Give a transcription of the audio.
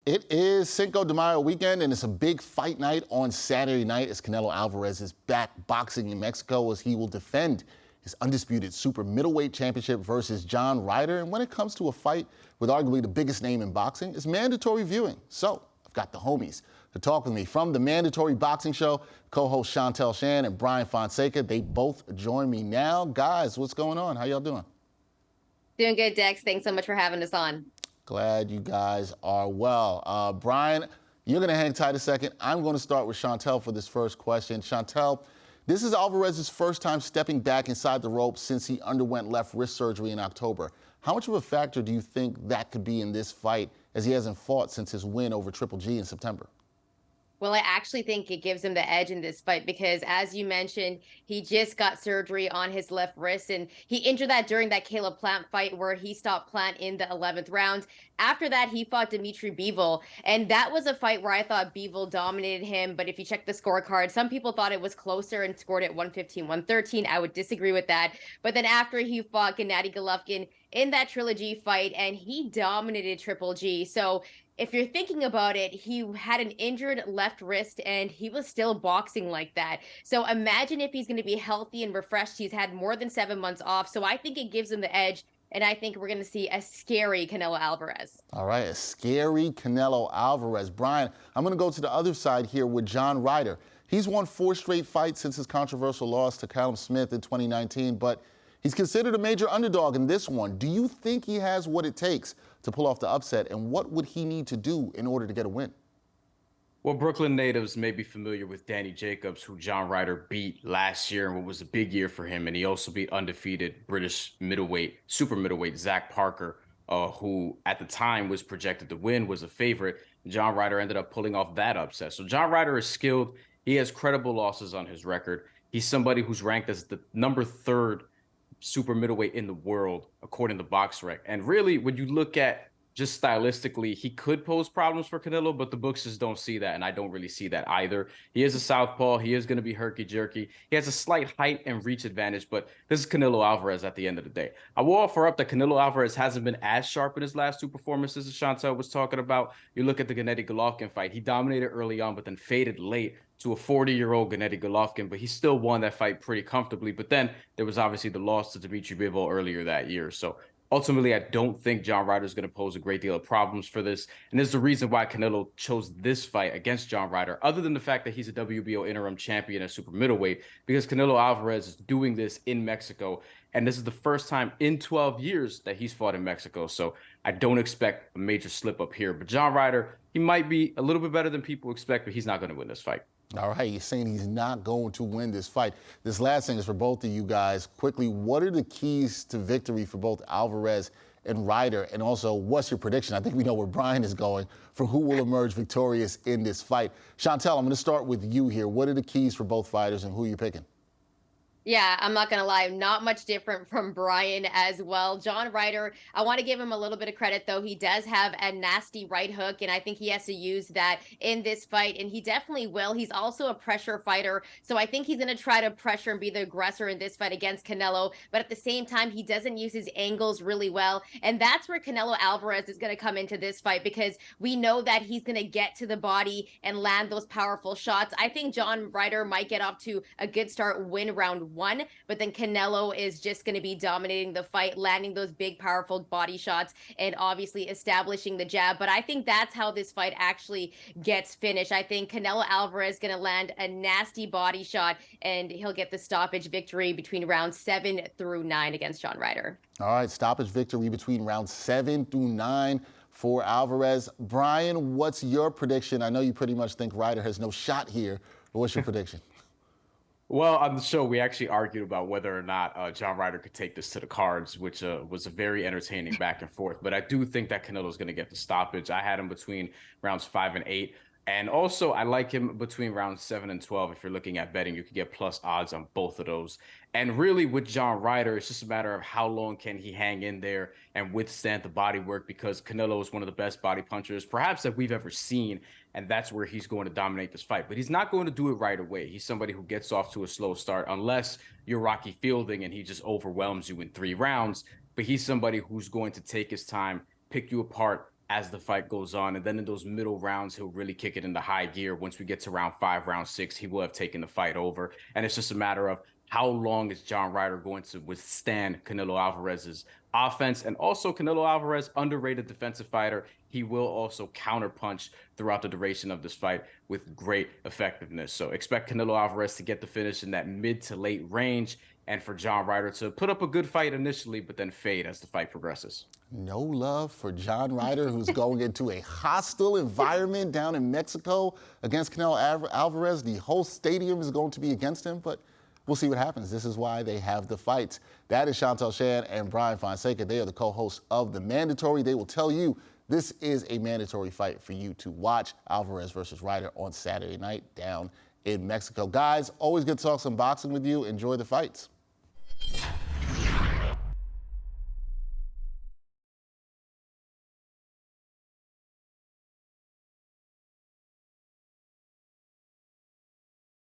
It is Cinco de Mayo weekend, and it's a big fight night on Saturday night as Canelo Alvarez is back boxing in Mexico as he will defend his undisputed super middleweight championship versus John Ryder. And when it comes to a fight with arguably the biggest name in boxing, it's mandatory viewing. So I've got the homies to talk with me from the Mandatory Boxing Show, co-host Shantelle Chand and Bryan Fonseca. They both join me now. Guys, what's going on? How y'all doing? Doing good, Dex. Thanks so much for having us on. Glad you guys are well. Bryan, you're going to hang tight a second. I'm going to start with Shantelle for this first question. Shantelle, this is Alvarez's first time stepping back inside the ropes since he underwent left wrist surgery in October. How much of a factor do you think that could be in this fight, as he hasn't fought since his win over Triple G in September? Well, I actually think it gives him the edge in this fight because, as you mentioned, he just got surgery on his left wrist, and he injured that during that Caleb Plant fight where he stopped Plant in the 11th round. After that, he fought Dimitri Bivol, and that was a fight where I thought Bivol dominated him. But if you check the scorecard, some people thought it was closer and scored at 115-113. I would disagree with that. But then after he fought Gennady Golovkin in that trilogy fight, and he dominated Triple G. So if you're thinking about it, he had an injured left wrist and he was still boxing like that. So imagine if he's going to be healthy and refreshed. He's had more than 7 months off. So I think it gives him the edge. And I think we're going to see a scary Canelo Alvarez. All right, a scary Canelo Alvarez. Bryan, I'm going to go to the other side here with John Ryder. He's won 4 straight fights since his controversial loss to Callum Smith in 2019, but he's considered a major underdog in this one. Do you think he has what it takes to pull off the upset, and what would he need to do in order to get a win? Well, Brooklyn natives may be familiar with Danny Jacobs, who John Ryder beat last year and what was a big year for him. And he also beat undefeated British middleweight, super middleweight Zach Parker, who at the time was projected to win, was a favorite. John Ryder ended up pulling off that upset. So John Ryder is skilled. He has credible losses on his record. He's somebody who's ranked as the number 3rd super middleweight in the world, according to BoxRec. And really, when you look at just stylistically, he could pose problems for Canelo, but the books just don't see that, and I don't really see that either. He is a southpaw. He is going to be herky-jerky. He has a slight height and reach advantage, but this is Canelo Alvarez at the end of the day. I will offer up that Canelo Alvarez hasn't been as sharp in his last 2 performances as Shantelle was talking about. You look at the Gennady Golovkin fight. He dominated early on, but then faded late to a 40-year-old Gennady Golovkin, but he still won that fight pretty comfortably. But then there was obviously the loss to Dimitri Bivol earlier that year. So ultimately, I don't think John Ryder is going to pose a great deal of problems for this. And this is the reason why Canelo chose this fight against John Ryder, other than the fact that he's a WBO interim champion at super middleweight, because Canelo Alvarez is doing this in Mexico. And this is the first time in 12 years that he's fought in Mexico. So I don't expect a major slip up here. But John Ryder, he might be a little bit better than people expect, but he's not going to win this fight. All right, you're saying he's not going to win this fight. This last thing is for both of you guys. Quickly, what are the keys to victory for both Alvarez and Ryder? And also, what's your prediction? I think we know where Bryan is going for who will emerge victorious in this fight. Shantelle, I'm going to start with you here. What are the keys for both fighters, and who are you picking? Yeah, I'm not going to lie, not much different from Bryan as well. John Ryder, I want to give him a little bit of credit, though. He does have a nasty right hook, and I think he has to use that in this fight, and he definitely will. He's also a pressure fighter, so I think he's going to try to pressure and be the aggressor in this fight against Canelo, but at the same time, he doesn't use his angles really well, and that's where Canelo Alvarez is going to come into this fight, because we know that he's going to get to the body and land those powerful shots. I think John Ryder might get off to a good start, win round 1, but then Canelo is just going to be dominating the fight, landing those big, powerful body shots, and obviously establishing the jab. But I think that's how this fight actually gets finished. I think Canelo Alvarez is going to land a nasty body shot, and he'll get the stoppage victory between rounds 7 through 9 against John Ryder. All right, stoppage victory between rounds 7 through 9 for Alvarez. Bryan, what's your prediction? I know you pretty much think Ryder has no shot here, but what's your prediction? Well, on the show, we actually argued about whether or not John Ryder could take this to the cards, which was a very entertaining back and forth. But I do think that Canelo is going to get the stoppage. I had him between rounds 5 and 8. And also, I like him between rounds 7 and 12. If you're looking at betting, you can get plus odds on both of those. And really, with John Ryder, it's just a matter of how long can he hang in there and withstand the body work, because Canelo is one of the best body punchers, perhaps, that we've ever seen. And that's where he's going to dominate this fight. But he's not going to do it right away. He's somebody who gets off to a slow start, unless you're Rocky Fielding and he just overwhelms you in 3 rounds. But he's somebody who's going to take his time, pick you apart, as the fight goes on. And then in those middle rounds, he'll really kick it into high gear. Once we get to round 5, round 6, he will have taken the fight over. And it's just a matter of how long is John Ryder going to withstand Canelo Alvarez's offense. And also Canelo Alvarez, underrated defensive fighter. He will also counterpunch throughout the duration of this fight with great effectiveness. So expect Canelo Alvarez to get the finish in that mid to late range, and for John Ryder to put up a good fight initially, but then fade as the fight progresses. No love for John Ryder, who's going into a hostile environment down in Mexico against Canelo Alvarez. The whole stadium is going to be against him, but we'll see what happens. This is why they have the fights. That is Shantelle Chand and Bryan Fonseca. They are the co-hosts of The Mandatory. They will tell you this is a mandatory fight for you to watch. Alvarez versus Ryder on Saturday night down in Mexico. Guys, always good to talk some boxing with you. Enjoy the fights.